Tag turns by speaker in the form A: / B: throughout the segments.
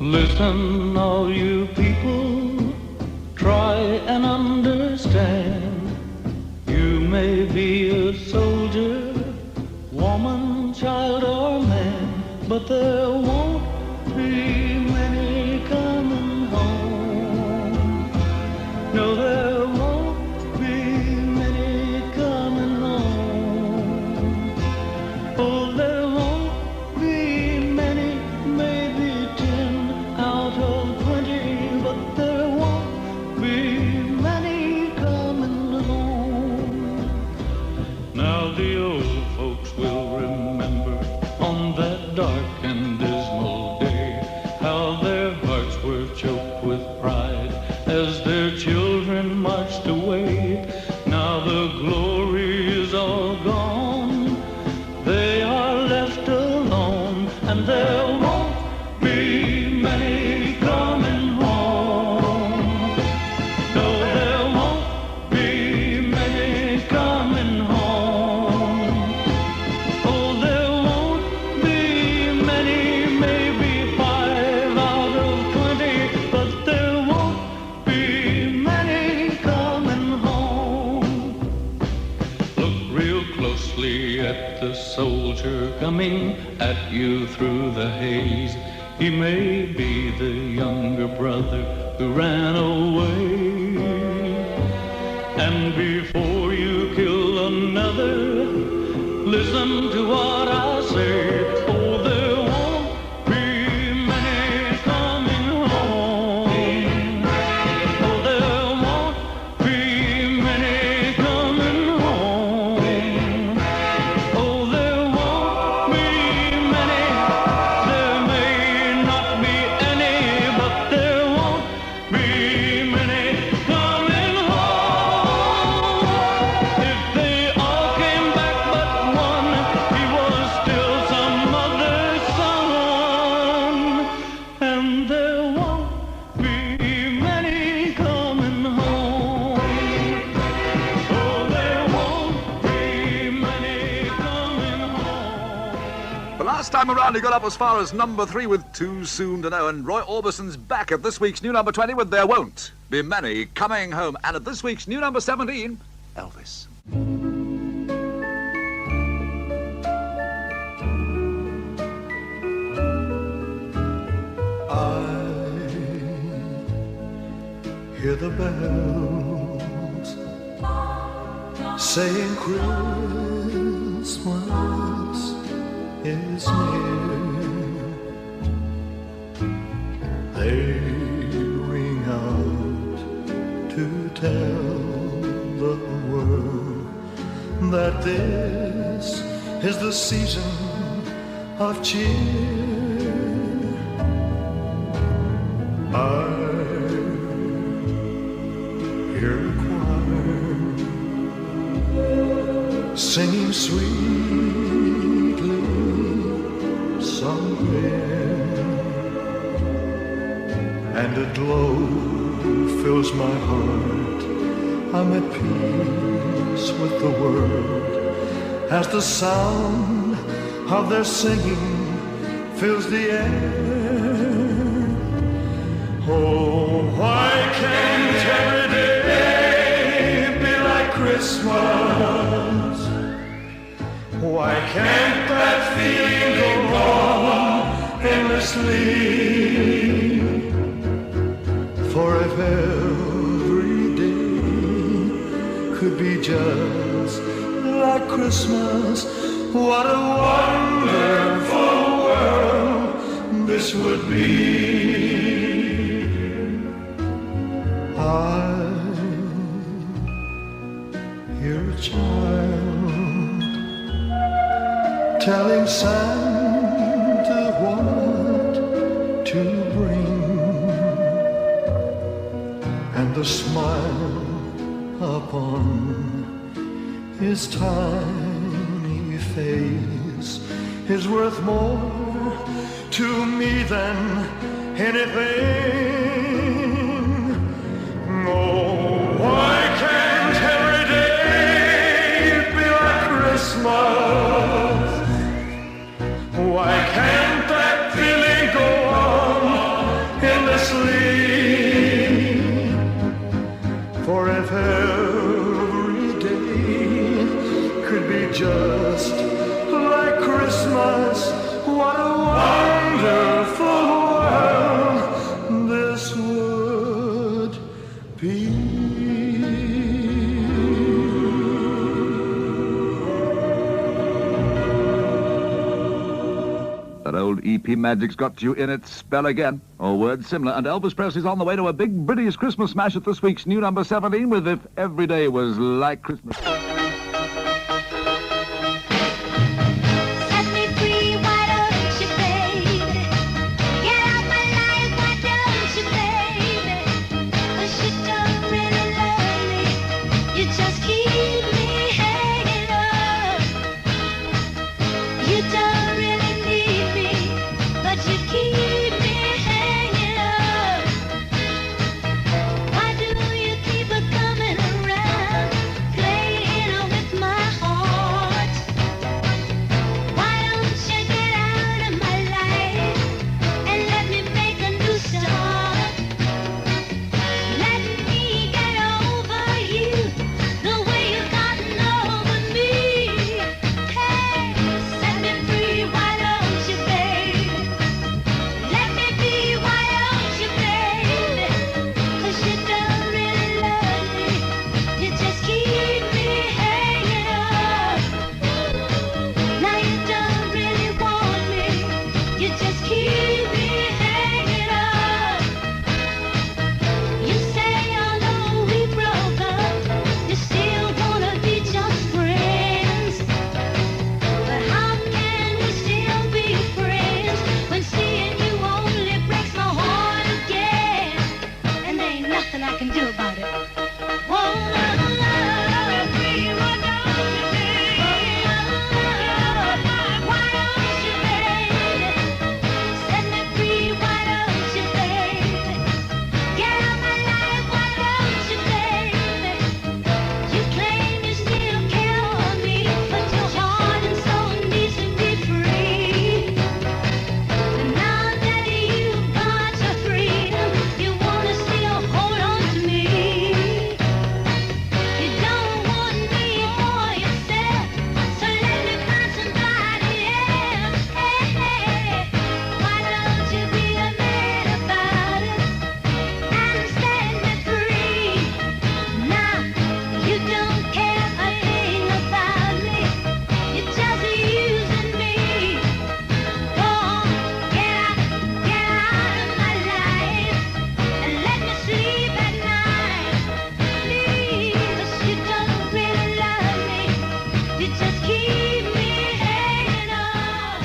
A: Listen, all you people, try and understand. You may be a soldier, woman, child, or man, but there won't be many coming home. No, there won't be many coming home. Oh, there won't be many, maybe 10 out of 20, but there won't be many coming home. Now the old folks will remember on that dark and dismal day how their hearts were choked with pride as their children marched away. Now the glory is all gone, they are left alone, and there won't be many coming home. No, there won't be many coming home. Oh, there won't be many, maybe 5 out of 20, but there won't be many coming home. Look real closely at the soldier coming at you through the haze. He may be the younger brother who ran away. And before you kill another, listen to what I say. Oh, there won't be many coming home. Oh, there won't be many coming home. Oh, there won't be many. There may not be any, but there won't be many coming home. If they all came back but one, he was still some other's son. And there won't be many coming home. Oh, there won't be many coming home.
B: The last time around, he got up as far as number 3 with Too Soon to Know, and Roy Orbison's back at this week's new number 20 with There Won't Be Many Coming Home. And at this week's new number 17, Elvis.
C: I hear the bells saying Christmas is near. They ring out to tell the world that this is the season of cheer. I hear a choir singing sweetly somewhere, and a glow fills my heart. I'm at peace with the world as the sound of their singing fills the air. Oh, why can't every day be like Christmas? Why can't that feeling go on endlessly? For if every day could be just like Christmas, what a wonderful world this would be. I hear a child telling Santa what to bring, and the smile upon his tiny face is worth more to me than anything. Oh, why can't every day be like Christmas? Why can't that feeling go on just like Christmas. What a wonderful world this would be.
B: That old EP magic's got you in its spell again, or words similar, and Elvis Presley's on the way to a big British Christmas smash at this week's new number 17 with If Every Day Was Like Christmas.
D: Set me free, why don't you, baby? Get out my life, why don't you, baby? 'Cause you don't really love me, you just keep me hanging up. You don't really need me, but you keep me hanging up. Why do you keep a coming around, playing with my heart? Why don't you get out of my life and let me make a new start? Let me get over you the way you've gotten over me. Hey, set me free, why don't you, baby? Let me be, why don't you, baby? 'Cause you don't really love me, you just keep me hanging up. Now you don't really want me, you just keep me hanging up. You say although we broke up, you still wanna be just friends. But how can we still be friends when seeing you only breaks my heart again? And there ain't nothing I can do about it. Whoa, free, why don't you, baby? Why don't you, baby? Set me free, why don't you, baby? Get out my life, why don't you, baby? You claim you still care for me, but your heart and soul needs to be free. And now that you've got your freedom, you wanna still hold on to me. You don't want me for yourself, so let me find somebody else. Hey, hey, why don't you be a man about it and set me free? Now you don't care a thing about me, you're just using me. Go on, get out of my life and let me sleep at night. Please, 'cause you don't really love me, you just keep me hanging up.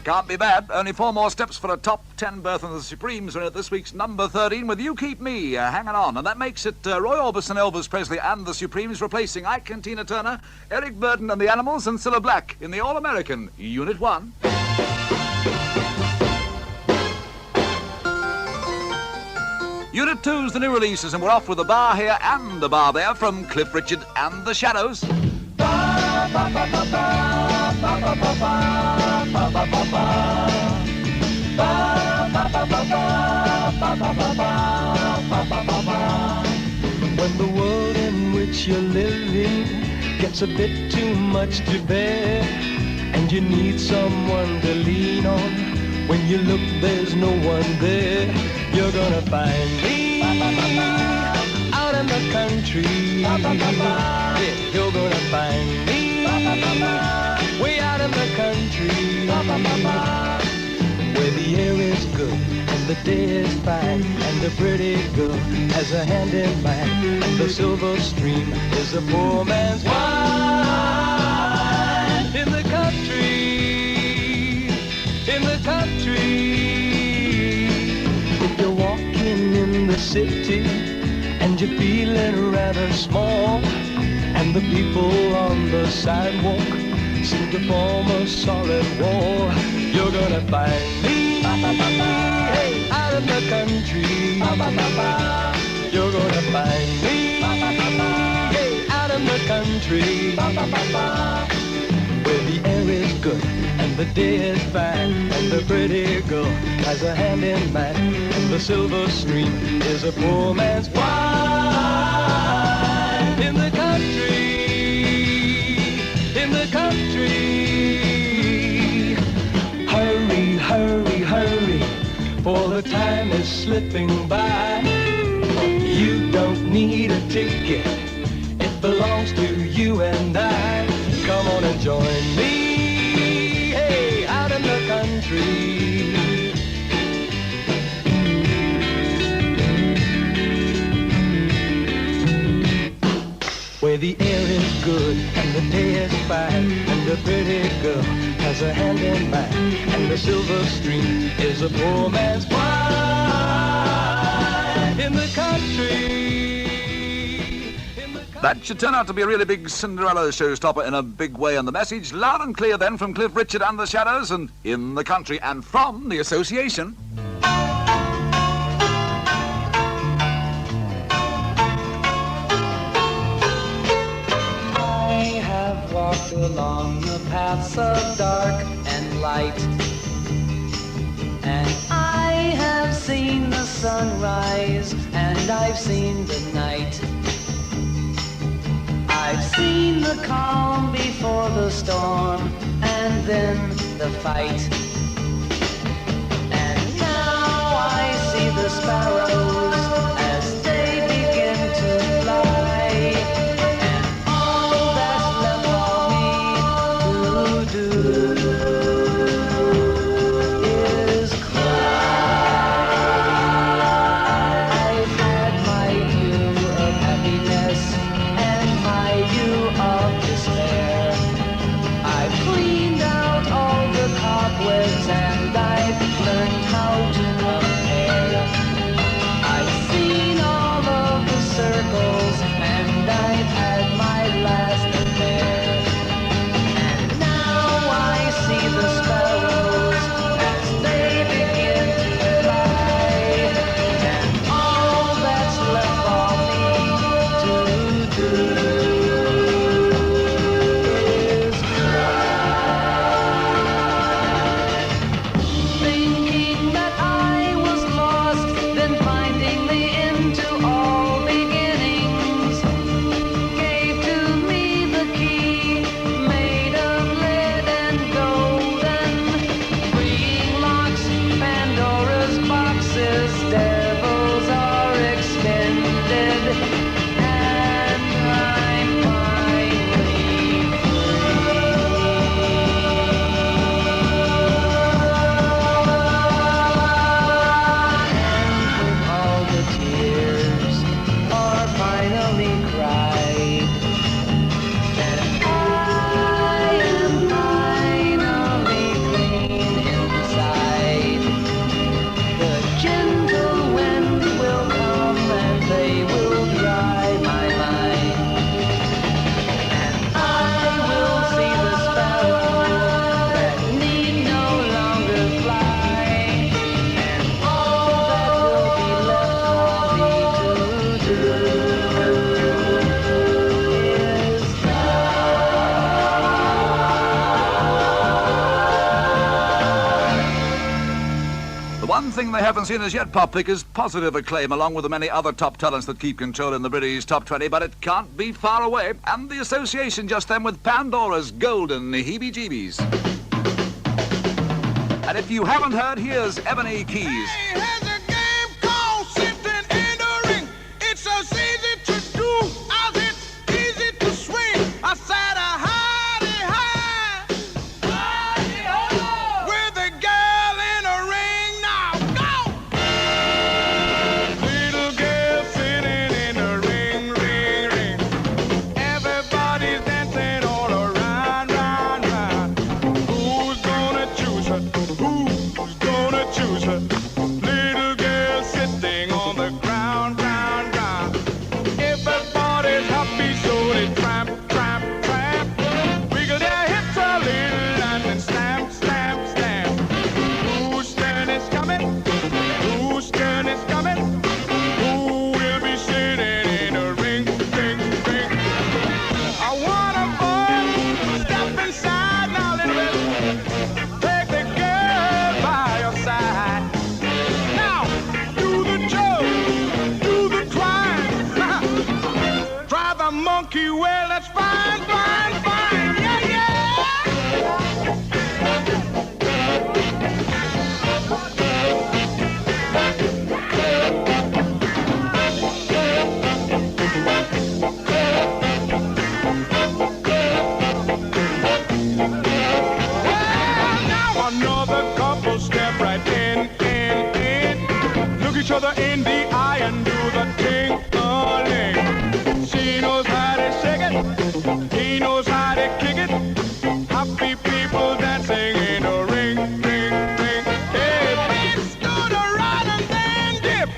B: Can't be bad. Only 4 more steps for a top 10 berth in the Supremes. We're at this week's number 13 with You Keep Me hanging on. And that makes it Roy Orbison, Elvis Presley and the Supremes replacing Ike and Tina Turner, Eric Burden and the Animals and Cilla Black in the All-American Unit 1. Unit 2's the new releases, and we're off with a bar here and a bar there from Cliff Richard and the Shadows.
A: When the world in which you're living gets a bit too much to bear, and you need someone to lean on, when you look there's no one there, you're gonna find me out in the country. Yeah, you're gonna find me way out in the country, where the air is good and the day is fine, and the pretty girl has a hand in mine, and the silver stream is a poor man's wine. In the country, in the country. If you're walking in the city and you're feeling rather small, and the people on the sidewalk seem to form a solid wall, you're gonna find me hey, out in the country. You're gonna find me hey, out in the country, where the air is good and the day is fine, and the pretty girl has a hand in mine, and the silver stream is a poor man's wine. In the country, in the country. Hurry, hurry, hurry, for the time is slipping by. You don't need a ticket, it belongs to you and I. Come on and join me, hey, out in the country. Where the air is good and the day is fine, and the pretty girl has a hand in mine, and the silver stream is a poor man's wine. In the country.
B: That should turn out to be a really big Cinderella showstopper in a big way, and the message loud and clear then from Cliff Richard and the Shadows, and in the country, and from the Association.
A: Walked along the paths of dark and light, and I have seen the sunrise and I've seen the night. I've seen the calm before the storm and then the fight. And now I see the sparrows as they begin to fly.
B: One thing they haven't seen as yet, Pop Pick, is positive acclaim, along with the many other top talents that keep control in the British top 20, but it can't be far away. And the association just then with Pandora's Golden Heebie-Jeebies. And if you haven't heard, here's Ebony Keys.
E: Hey, there's a game called Sifting in the Ring. It's as easy to do as it's easy to swing. I said a hidey-high with a girl in a ring. Now go! Little girl sitting in the ring, ring, ring. Everybody's dancing all around, round, round. Who's gonna choose her? Who's gonna choose her? Little her in the eye and do the ting-a-ling. She knows how to shake it, he knows how to kick it. Happy people dancing in a ring, ring, ring. Hey, let's do the ride and then dip.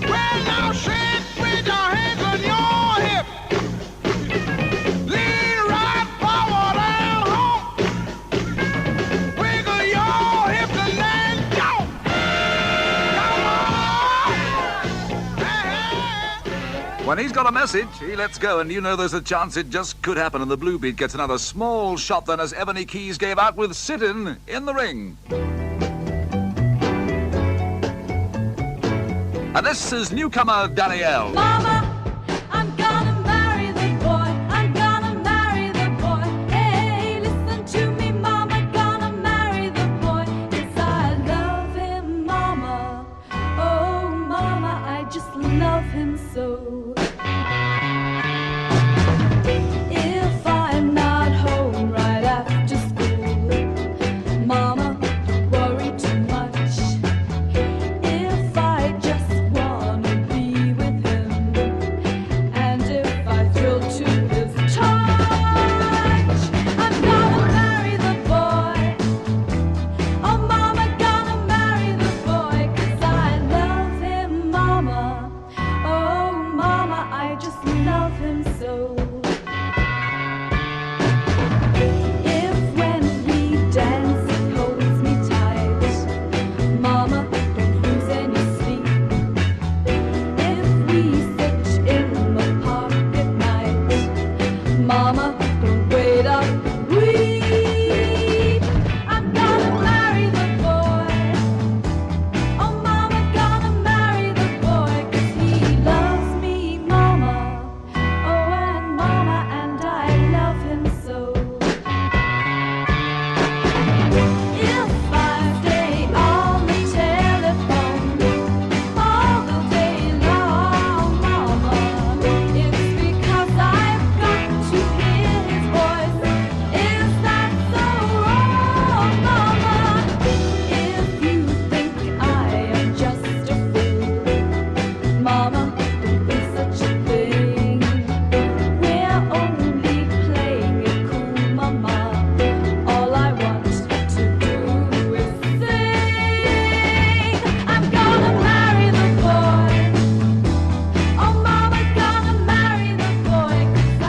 E: Well, now shake with your hands on your hip. Lean right forward and home. Wiggle your hips and then go. Come on. Hey, hey.
B: When he's got a message, he lets go, and you know there's a chance it just could happen, and the Blue Beat gets another small shot then as Ebony Keys gave out with Sit-In in the ring. And this is newcomer Danielle.
F: Mama, I'm gonna marry the boy. I'm gonna marry the boy. Hey, listen to me, Mama, gonna marry the boy. Yes, I love him, Mama. Oh, Mama, I just love him so. If I'm not home right after school, Mama, don't worry too much. If I just wanna be with him, and if I thrill to his touch, I'm gonna marry the boy. Oh, Mama, gonna marry the boy, 'cause I love him, Mama. Oh, Mama, I just love him so. If when we dance he holds me tight, Mama, don't lose any sleep. If we sit in the park at night, Mama, don't wait up and weep. I'm gonna marry the boy. Oh, Mama, gonna marry the boy, 'cause he loves me, Mama. Oh, and Mama, and I love him so. If I stay on the telephone all the day long, Mama, it's because I've got to hear his voice. Is that so wrong, Mama? If you think I am just a fool, Mama, don't be such a thing. We're only playing it cool, Mama. All I want to do is sing. I'm gonna marry the boy. Oh, Mama, gonna marry the boy, 'cause I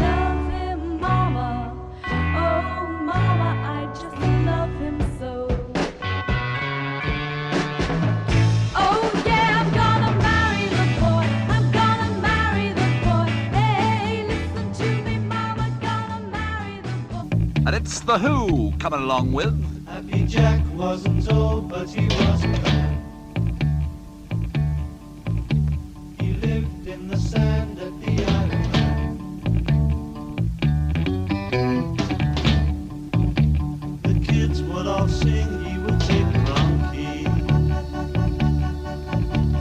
F: love him, Mama. Oh, Mama, I just love him so. Oh, yeah, I'm gonna marry the boy. I'm gonna marry the boy. Hey, listen to me, Mama, gonna marry the boy.
B: And it's The Who coming along with
G: Happy Jack wasn't old, but he wasn't bad. He lived in the sand at the island. The kids would all sing, he would take the wrong key.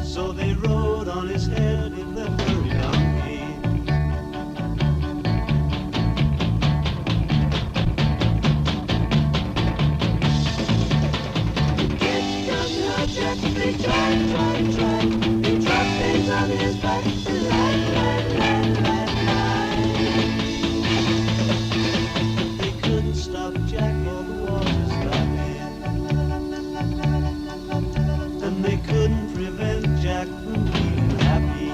G: So they rode on his head in the furry donkey. They couldn't stop Jack, all the waters lapping. And they couldn't prevent Jack from being happy.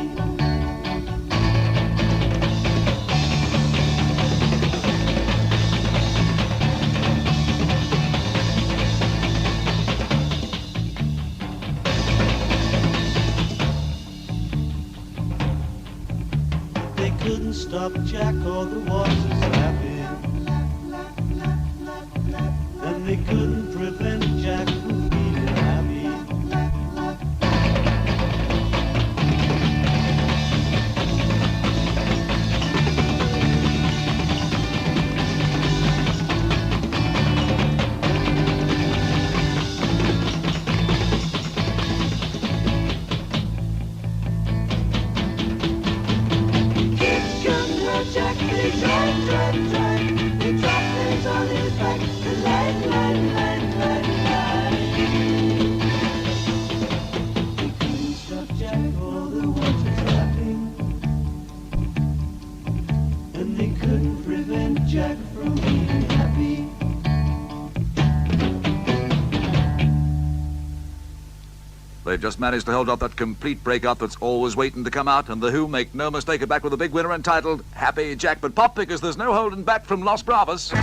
G: They couldn't stop Jack, all the waters lapping. And they couldn't prevent Jack from being happy.
D: Jack, he tried. He dropped things on his back. Lie.
B: They've just managed to hold off that complete breakup that's always waiting to come out, and The Who, make no mistake, are back with a big winner entitled Happy Jack. But pop, because there's no holding back from Los Bravos.
H: If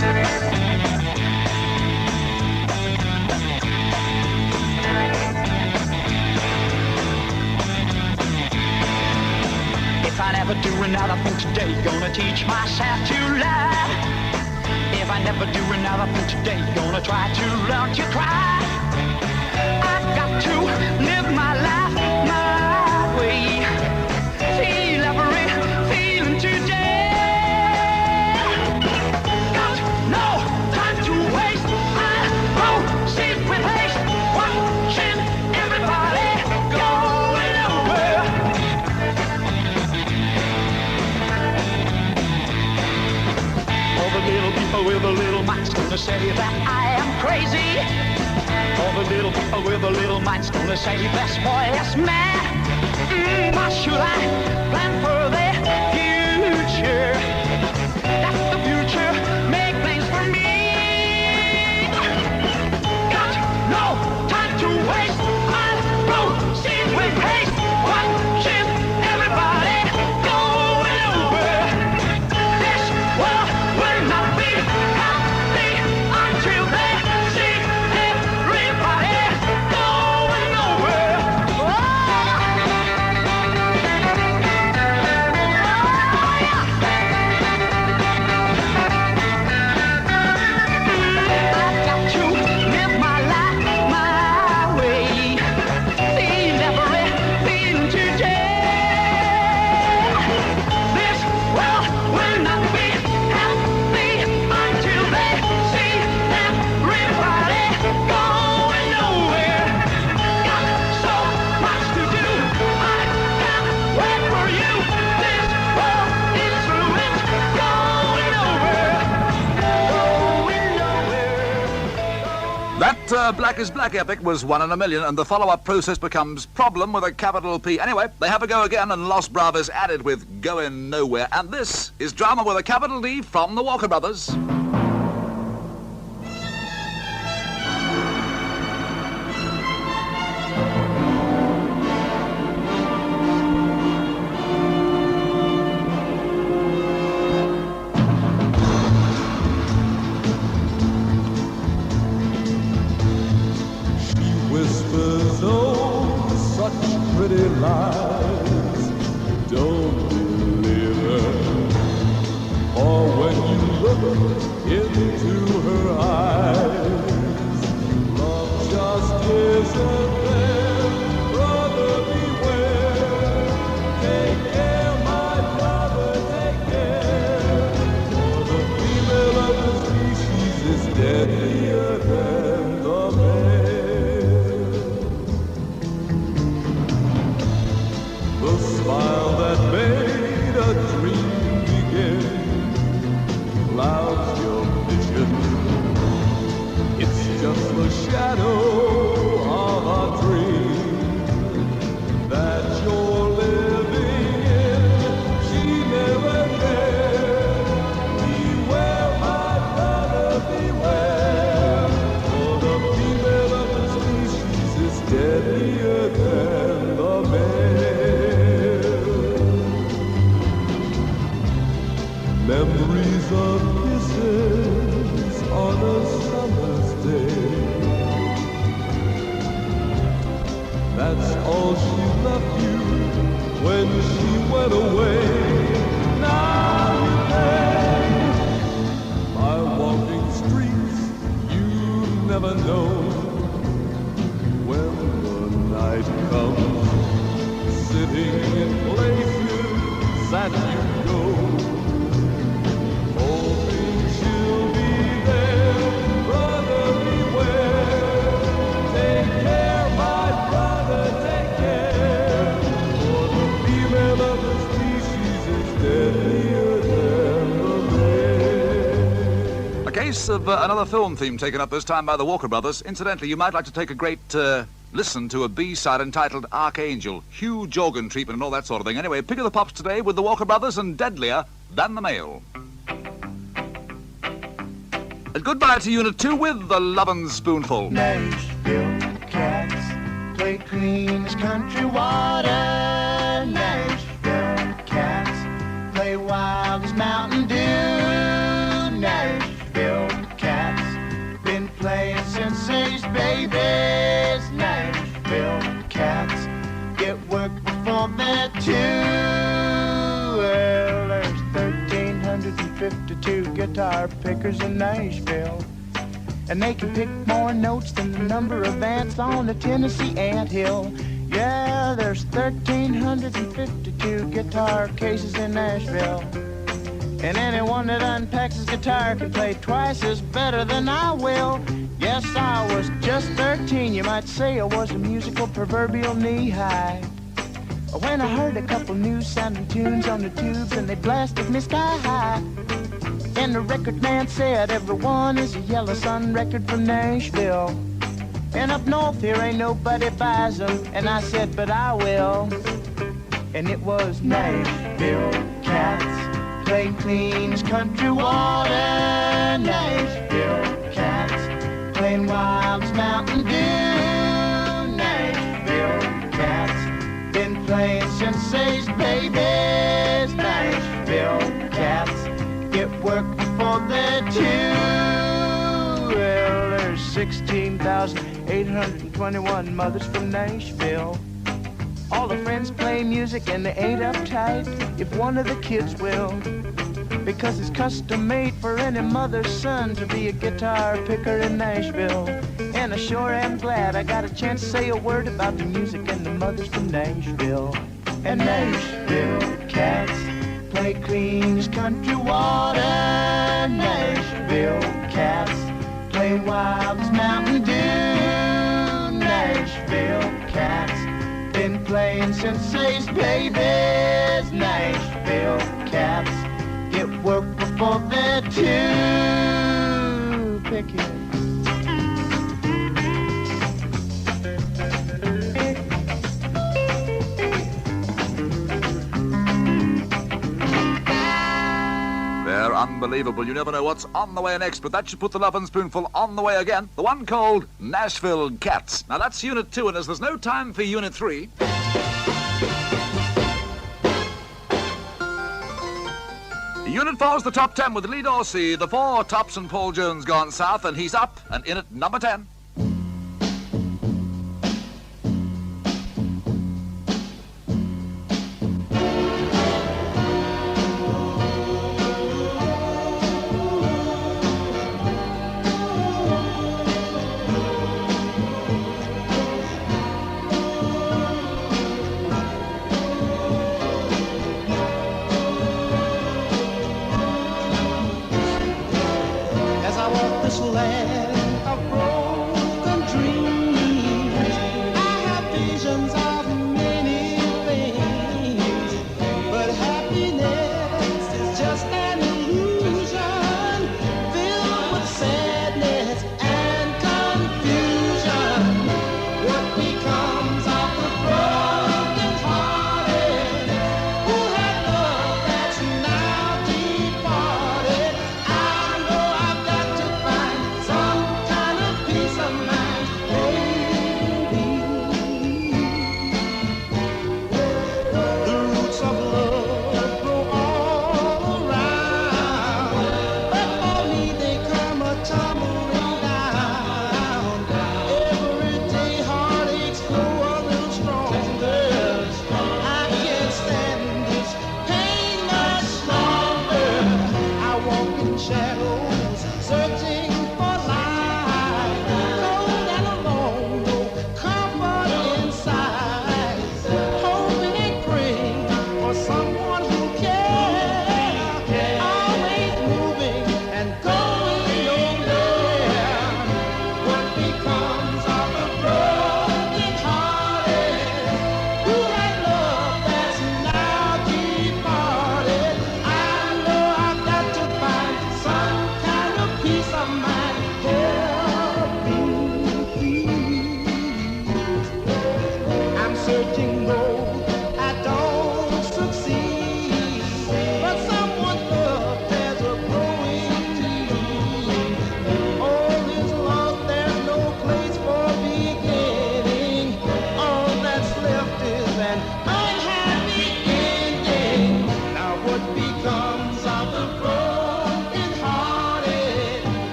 H: I never do another thing today, gonna teach myself to love. If I never do another thing today, gonna try to learn to cry. I've got to live my life my way. Feel every feeling today. Got no time to waste. I proceed with haste. Watching everybody going over. All the little people with the little minds gonna say that I am crazy. All the little people with the little minds gonna say this boy is mad. Why should I plan for the future? Let the future make plans for me. Got no time to waste. I'll proceed with haste. Watching everybody going over. This world will not be happy until they see everybody going over. I've got to live my life my way. Feel every feeling today. This world will not be happy until they see everybody going nowhere. Got so much to do, I can't wait for you. This world is ruined, going nowhere, going nowhere.
B: That Black is Black epic was 1 in a million, and the follow-up process becomes Problem with a capital P. Anyway, they have a go again, and Los Bravos added with Going Nowhere. And this is Drama with a capital D from the Walker Brothers.
C: Whispers, oh, such pretty lies. Don't believe her. Or when you look into her eyes, love just isn't there. Brother, beware. Take care, my brother, take care. For the female of the species is deadlier than the male. The smile that made a dream begin clouds your vision. It's just the shadow of a dream that you're living in. She never cared. Beware, my brother, beware. For the female of the species is deadlier than the male. Memories of kisses on a summer's day. That's all she left you when she went away. Now you pay by walking streets you never know. When the night comes, sitting in places that you go. Hoping she'll be there, brother, beware. Take care, my brother, take care. For the female of the species is deadlier than the male.
B: A case of another film theme taken up this time by the Walker Brothers. Incidentally, you might like to take a great listen to a B-side entitled Archangel. Huge organ treatment and all that sort of thing. Anyway, pick of the pops today with the Walker Brothers and Deadlier Than the Male. And goodbye to Unit 2 with the Lovin' Spoonful.
A: Nashville cats
I: play clean as country water. Nashville cats play wild as Mountain Dew. Nashville cats been playing since they's babies. Nashville cats get work before they're two. Well, there's 1,352 guitar pickers in Nashville, and they can pick more notes than the number of ants on the Tennessee anthill. Yeah, there's 1,352 guitar cases in Nashville, and anyone that unpacks his guitar can play twice as better than I will. Yes, I was just 13, you might say I was a musical proverbial knee-high, when I heard a couple new sounding tunes on the tubes and they blasted me sky high. And the record man said every one is a Yellow Sun record from Nashville, and up north here ain't nobody buys them. And I said, but I will. And it was Nashville cats play clean as country water. Nashville cats playing wild as Mountain Dew. Nashville cats been playing since they's babies. Nashville cats get work before they're two. Well, there's 16,821 mothers from Nashville. All the friends play music and they ain't uptight if one of the kids will, because it's custom made for any mother's son to be a guitar picker in Nashville. And I sure am glad I got a chance to say a word about the music and the mothers from Nashville. And Nashville cats play clean as country water. Nashville cats play wild as Mountain Dew. Nashville cats been playing since they's babies. Nashville cats get work before they're two. Picket.
B: They're unbelievable. You never know what's on the way next, but that should put the Lovin' Spoonful on the way again. The one called Nashville Cats. Now that's Unit 2, and as there's no time for Unit 3... Unit 4's the top 10 with Lee Dorsey, the 4 tops, and Paul Jones gone south, and he's up and in at number 10.
G: As I walk this land of broken dreams, I have visions of many things, but happiness is just an illusion filled with sadness and confusion. What becomes of the broken hearted who had love that's now departed? I know I've got to find some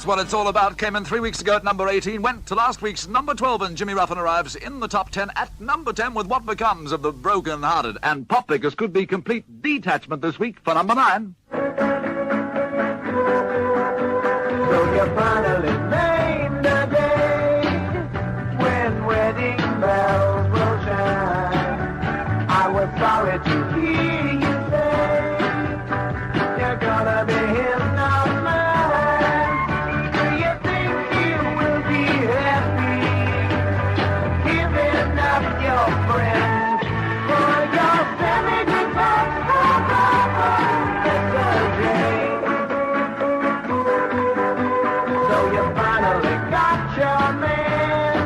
B: That's what it's all about. Came in 3 weeks ago at number 18, went to last week's number 12, and Jimmy Ruffin arrives in the top 10 at number 10 with What Becomes of the Broken-Hearted. And Pop Pickers could be complete detachment this week for number 9.
I: So you finally named the day when wedding bells will chime. I was sorry to hear you say you're gonna be him now mine. Do you think you will be happy giving up your friends for your semi-detached So you finally got your man.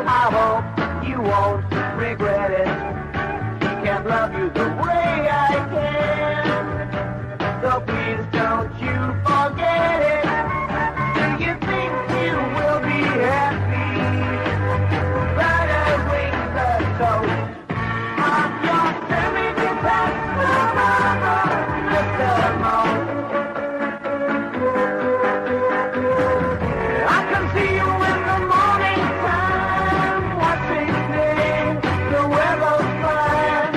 I: I hope you won't regret it. He can't love you the way I can. So please don't you forget it. Do you think you will be happy? Better wing the toast of your semi-detached Mr. Moe. I can see you in the morning time, watching the weather's fine,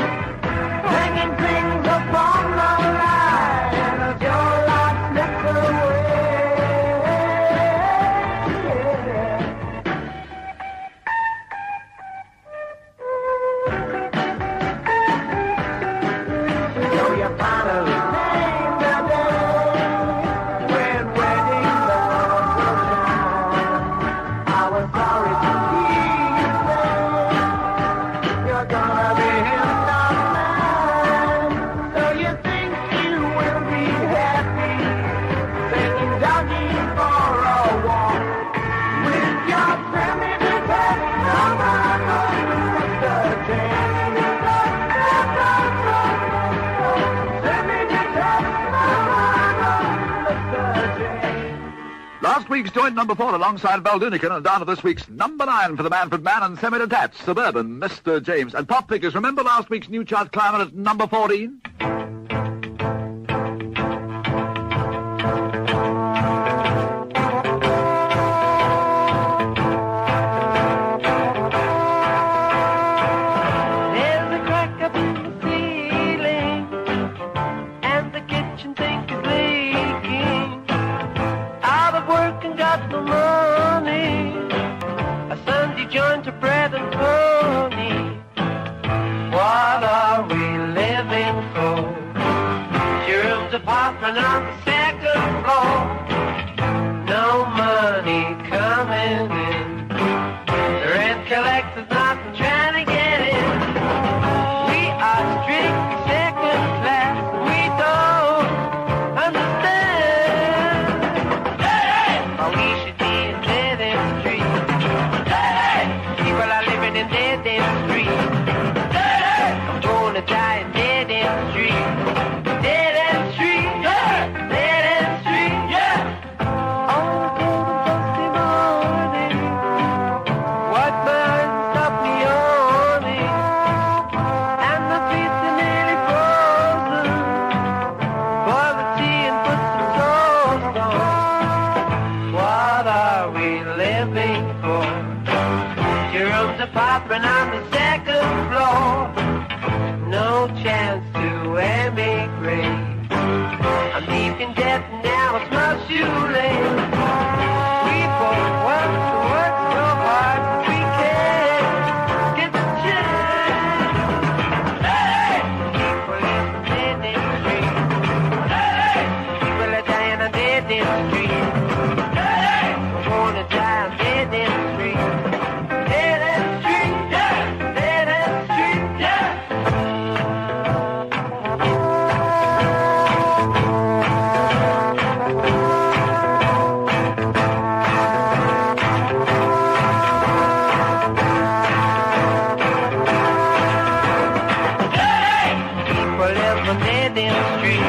I: hanging things upon the line as your life slips away. So you finally named the day when wedding bells will chime. I was sorry to hear you say you're gonna be him not mine. So you think you will be happy taking doggy for a walk with your semi-detached Mr. James. Semi-detached Mr. James.
B: Last week's joint number 4 alongside Baldunican, and down to this week's number 9 for the Manfred Man and semi-detached Suburban Mr. James. And Pop Pickers, remember last week's new chart climber at number 14?
I: There's a crack up in the ceiling, and the kitchen sink is leaking. Out of work and got no money, a Sunday joint of bread and honey. What are we living for? Your room's apartment on the second floor. No money coming in. The rent collector's not trying to get in. We are strictly second class. We don't understand. Or we should be in dead end street. People are living in dead end street. I'm gonna die in dead end street. Dead end street. Dead end street. On a Thursday morning, white man stopped me yawning, and the streets are nearly frozen. Boil the tea and put some toast on. What are we living for? Jerome's apartment on the second floor. No chance to emigrate. I'm deep in debt and now it's much too late. We both want to work so hard we can get the chance. People in the dead end street. People are dying on dead end street. We're gonna die on dead end street. Dead end street. Dead end street. People live on dead end street.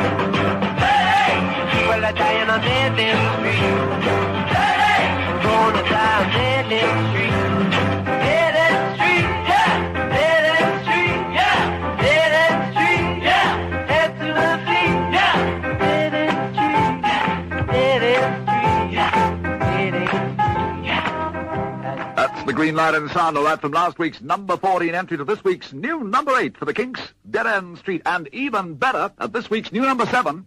I: People are dying on dead end street. We're gonna die on dead end street. Dead end street. Dead end street. Dead end street. Head to the feet. Dead end street. Dead end street.
B: green light and sound, all right, from last week's number 14 entry to this week's new number 8 for the Kinks, Dead End Street, and even better at this week's new number 7.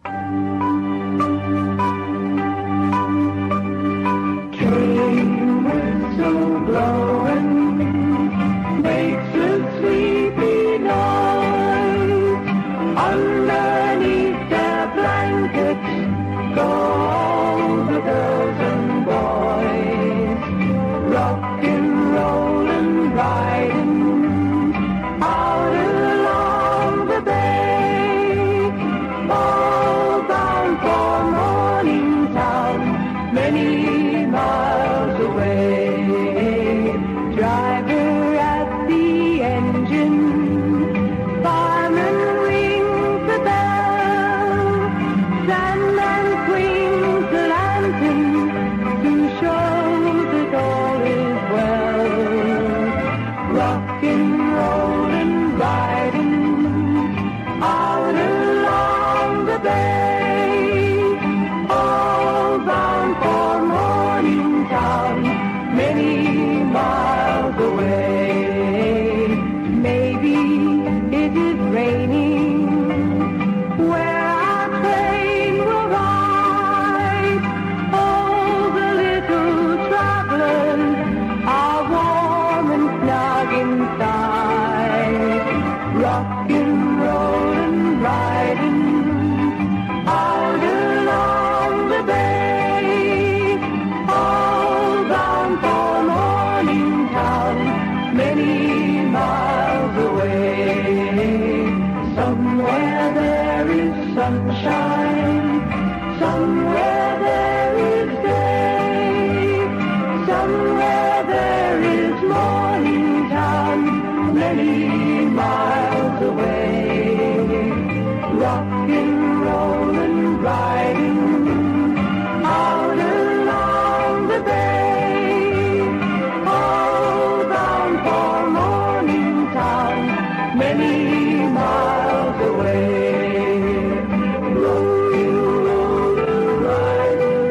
A: Whistle blowing makes a sleepy noise. Underneath their blankets go all the girls and boys, rockin', rollin', riding out along the bay, all bound for Morningtown, many miles away. Driver at the engine, fireman rings the bell, Sandman swings the lantern to show that all is well. Rockin', rollin', riding out along the bay, all bound for Morningtown, many miles away. Maybe it is raining where our train will ride. Oh, the little travelers are warm and snug inside, rockin', rollin', riding out along the bay, all bound for Morningtown, many miles away. Somewhere there is sunshine, somewhere there is day, somewhere there is Morningtown, many miles away. Rockin', rollin', riding out along the bay, all bound for Morningtown, many miles away. Rockin', rollin', riding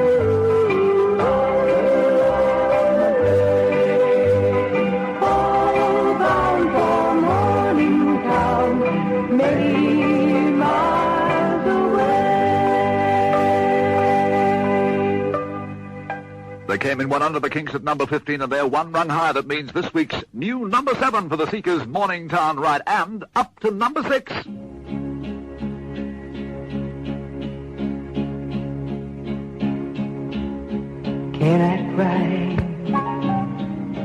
A: out along the bay, all bound for Morningtown, many miles away.
B: They came in one under the Kinks at number 15, and they're one rung higher. That means this week's new number 7 for the Seekers' Morningtown ride, and up to number 6.
A: Can I cry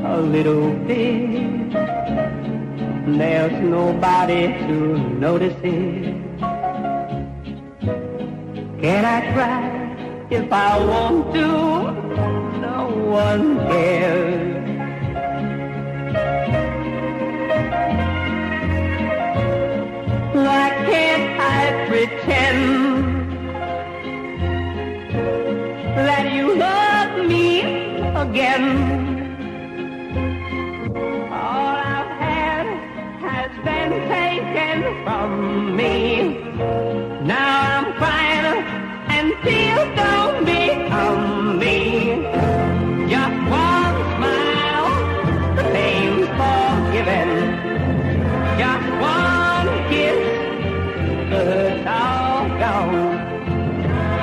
A: a little bit? There's nobody to notice it. Can I cry if I want to? No one cares. Why can't I pretend that you love me again? All I've had has been taken from me. Now I'm crying and tears don't become me. Just one smile, the pain's forgiven. Just one kiss, the hurt's all gone.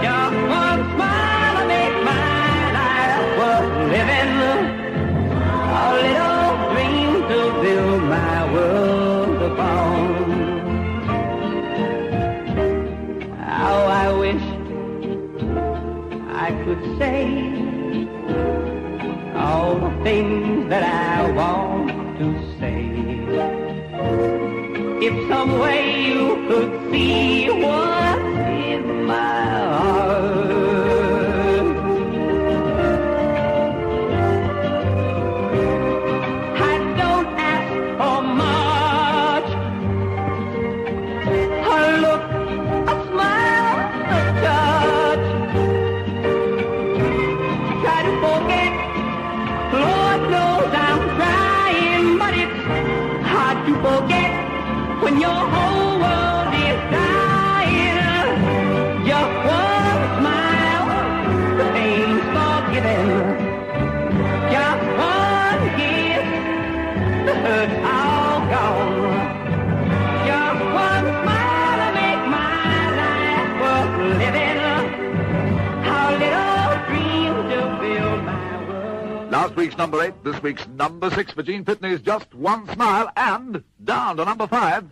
A: Just one smile to make my life worth living. A little dream to build my world upon. How I wish I could say all the things that I want to say. If some way you could see what's in my heart. I don't ask for much. A look, a smile, a touch. Try to forget, Lord knows I'm trying, but it's hard to forget when your whole world is
B: Last week's number 8, this week's number 6 for Gene Pitney's Just One Smile, and down to number 5.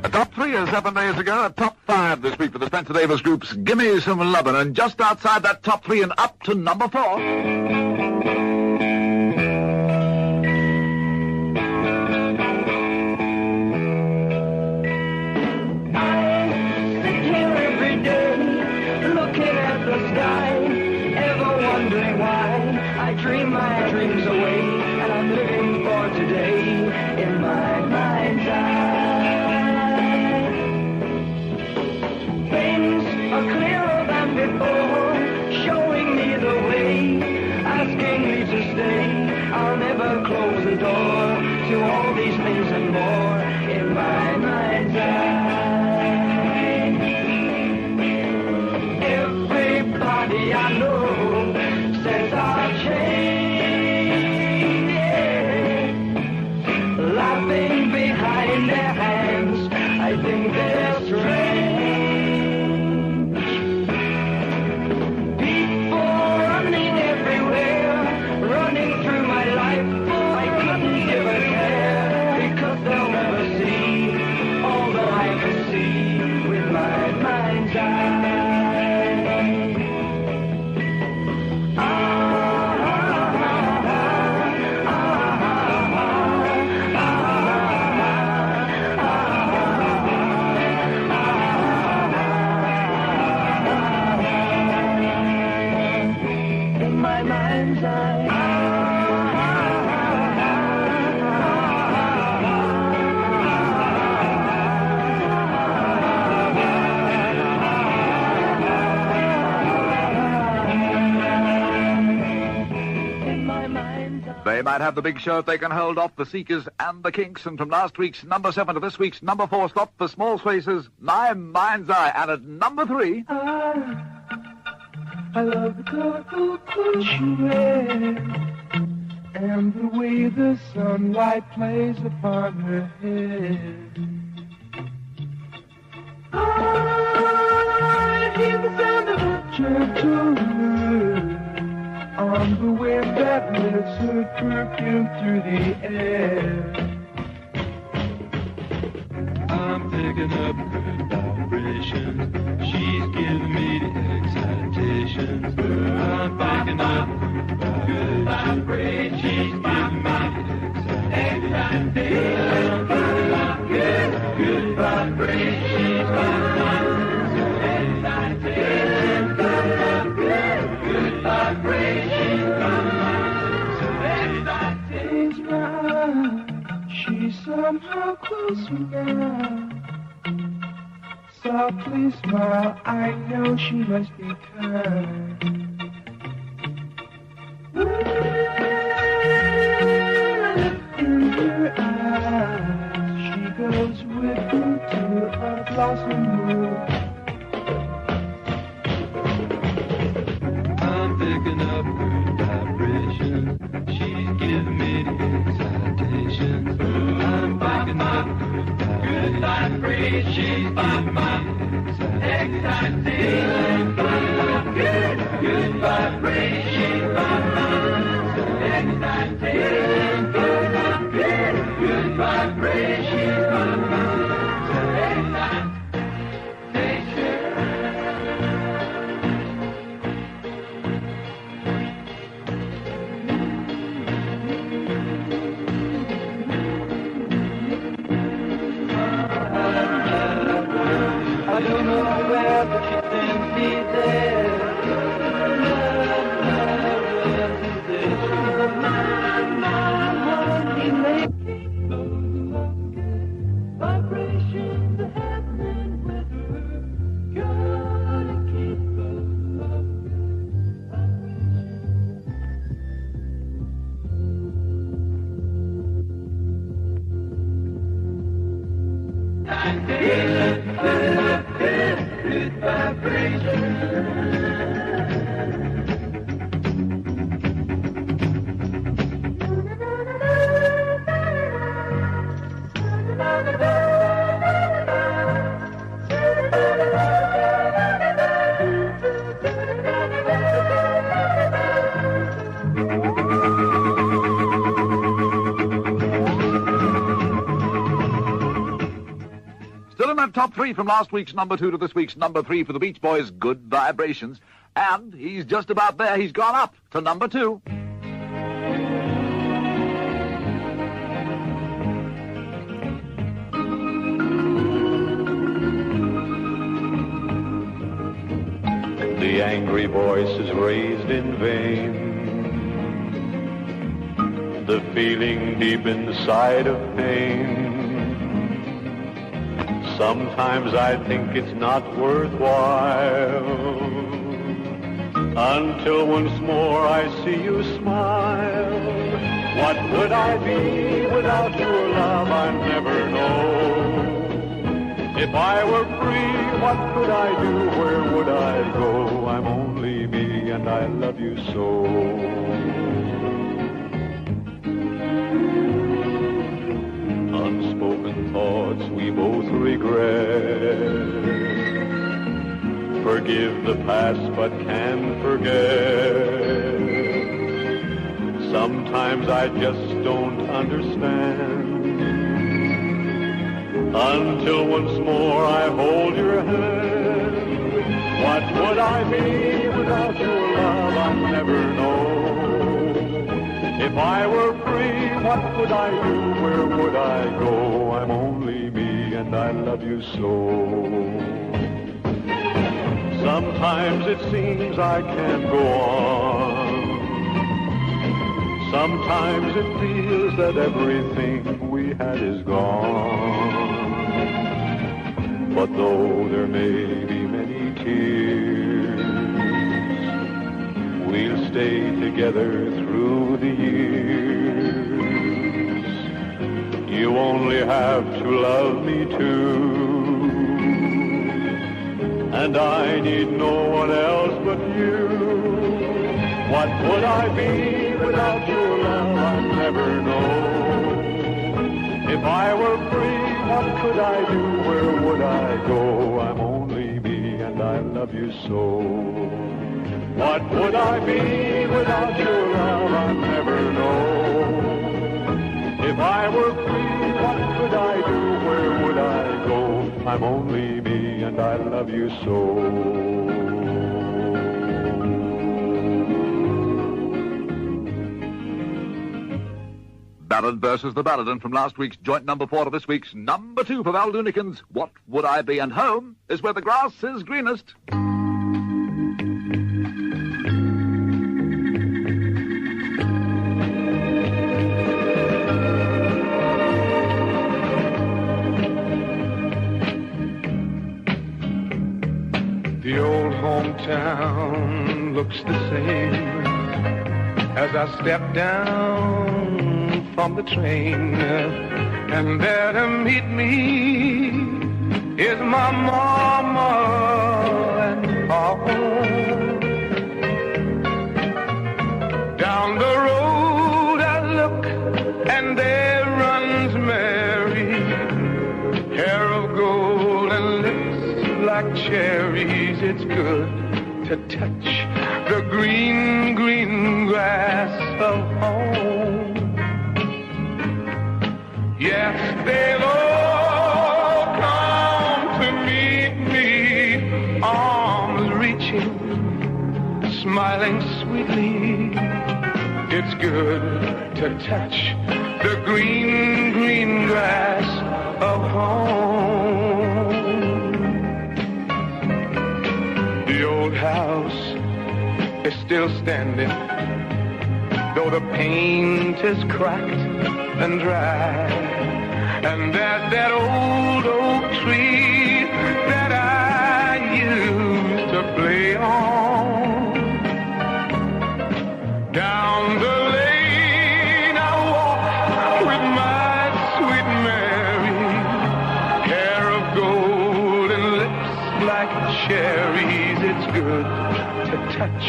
B: A top 3 is 7 days ago, a top 5 this week for the Spencer Davis Group's Gimme Some Lovin', and just outside that top 3 and up to number 4.
H: Dream my dreams away, and I'm living for today in my mind's eye. Things are clearer than before, showing me the way, asking me to stay. I'll never close the door to all these things and more in my mind's eye. Everybody I know says I'll change. Laughing behind their hands, I think they're strange. People running everywhere, running through my life. I couldn't give a care, because they'll never see all that I can see with my mind's eye.
B: They might have the big show if they can hold off the Seekers and the Kinks. And from last week's number 7 to this week's number 4 stop for Small Spaces, My Mind's Eye. And at number 3...
A: I love the colorful clothes you wear and the way the sunlight plays upon her head. I hear the sound of a gentle wind on the wind that lifts her perfume through the air. I'm picking up good vibrations. She's giving me the excitations. I'm picking up good vibrations. She's giving me the excitations. Good vibrations. She's giving me the excitations. Good vibrations. She's somehow close now. Softly smile, I know she must be kind. In her eyes, she goes with me to a blossom room. I'm picking up good vibrations. She's giving me the excitations. I'm picking up good vibrations. She's giving me excitations. Good vibrations. Excitations. Good vibrations. I don't know where, but she sends me there. Vibrations are happening with her. Gotta keep her love. Good vibrations.
B: Still in that top three from last week's number 2 to this week's number 3 for the Beach Boys, Good Vibrations. And he's just about there. He's gone up to number 2.
C: The angry voice is raised in vain. The feeling deep inside of pain. Sometimes I think it's not worthwhile, until once more I see you smile. What would I be without your love? I never know. If I were free, what could I do? Where would I go? I'm only me and I love you so. Unspoken thoughts we both regret. Forgive the past but can't forget. Sometimes I just don't understand, until once more I hold your hand. What would I be without your love? I'll never know. If I were free, what would I do? Where would I go? I'm only me and I love you so. Sometimes it seems I can't go on. Sometimes it feels that everything we had is gone. But though there may be many tears, we'll stay together through the years. You only have to love me too, and I need no one else but you. What would I be without your love? I'd never know. If I were free, what could I do? Where would I go? I'm only me and I love you so. What would I be without your love? I'll never know. If I were free, what could I do? Where would I go? I'm only me and I love you so.
B: Ballad versus the ballad, and from last week's joint number 4 to this week's number 2 for Val Dunican's What Would I Be? And home is where the grass is greenest.
E: The old hometown looks the same as I step down from the train, and there to meet me is my mama and papa. Down the road I look, and there runs Mary, hair of gold and lips like cherries. It's good to touch the green, green grass of home. Yes, they'll all come to meet me, arms reaching, smiling sweetly. It's good to touch the green, green grass of home. The old house is still standing, though the paint is cracked and dry. And there's that old oak tree that I used to play on. Down the lane I walk with my sweet Mary, hair of gold and lips like cherries. It's good to touch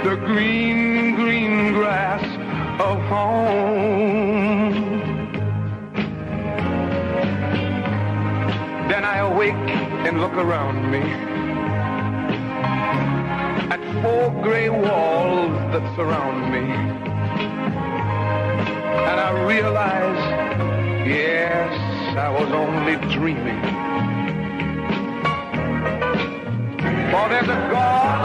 E: the green, green grass of home. Then I awake and look around me at 4 gray walls that surround me, and I realize, yes, I was only dreaming. For there's a God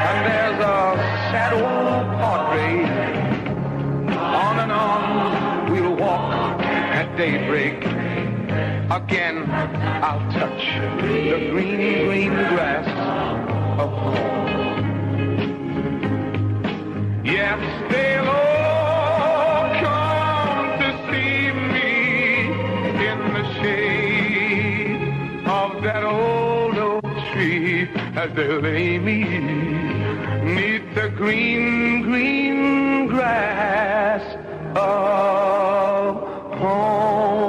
E: and there's a sad old portrait. On and on we'll walk at daybreak. Again I'll touch the green, green grass of home. Yes, they'll all come to see me in the shade of that old oak tree, as they lay me 'neath the green, green grass of home.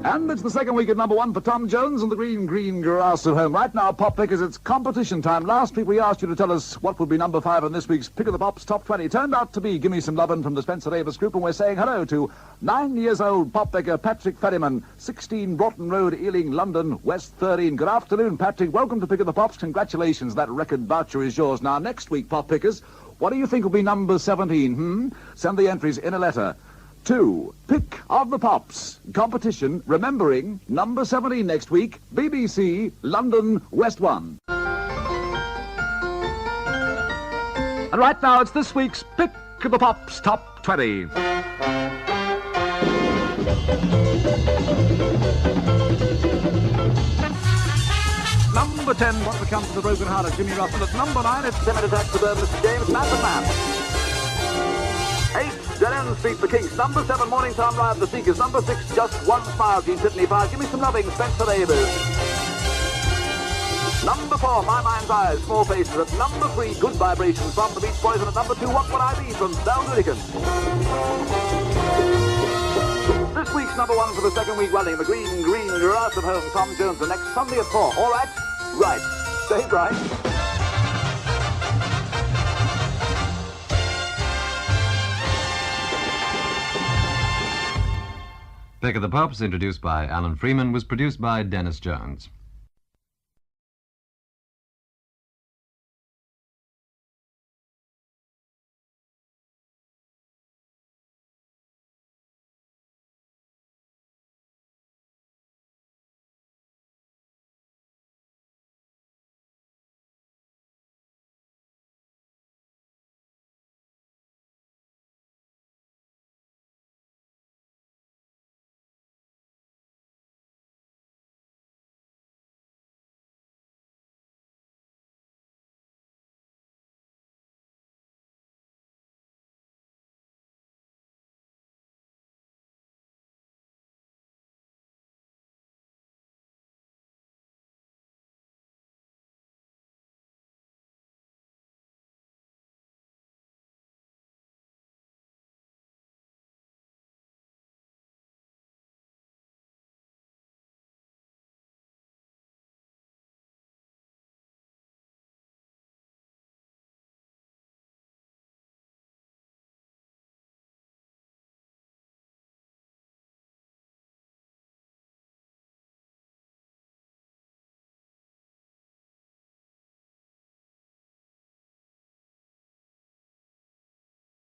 B: And it's the second week at number 1 for Tom Jones and the green, green grass at home. Right now, Pop Pickers, it's competition time. Last week we asked you to tell us what would be number 5 on this week's Pick of the Pops Top 20. Turned out to be Gimme Some Lovin' from the Spencer Davis Group, and we're saying hello to 9-year-old pop picker Patrick Ferryman, 16 Broughton Road, Ealing, London, West 13. Good afternoon, Patrick. Welcome to Pick of the Pops. Congratulations, that record voucher is yours. Now, next week, Pop Pickers, what do you think will be number 17? Send the entries in a letter to Pick of the Pops competition, remembering number 17 next week, BBC, London, West 1. And right now, it's this week's Pick of the Pops Top 20. Number 10, what becomes of the broken heart of Jimmy Russell. At number 9, it's Timid Attack Suburban, Mr. James Manson. 8, Dead End Street, The Kinks. Number 7, Morning Time Ride, The Seekers. Number 6, Just One Smile, Gene Pitney. 5, Give Me Some Loving, Spencer Davis. Number 4, My Mind's Eyes, Small Faces. At number 3, Good Vibrations from the Beach Boys. And at number 2, What Would I Be from Val Dunican. This week's number 1 for the second week running, the green, green grass at home, Tom Jones, the next Sunday at 4. All right? Right. Stay bright.
J: Pick of the Pops, introduced by Alan Freeman, was produced by Dennis Jones.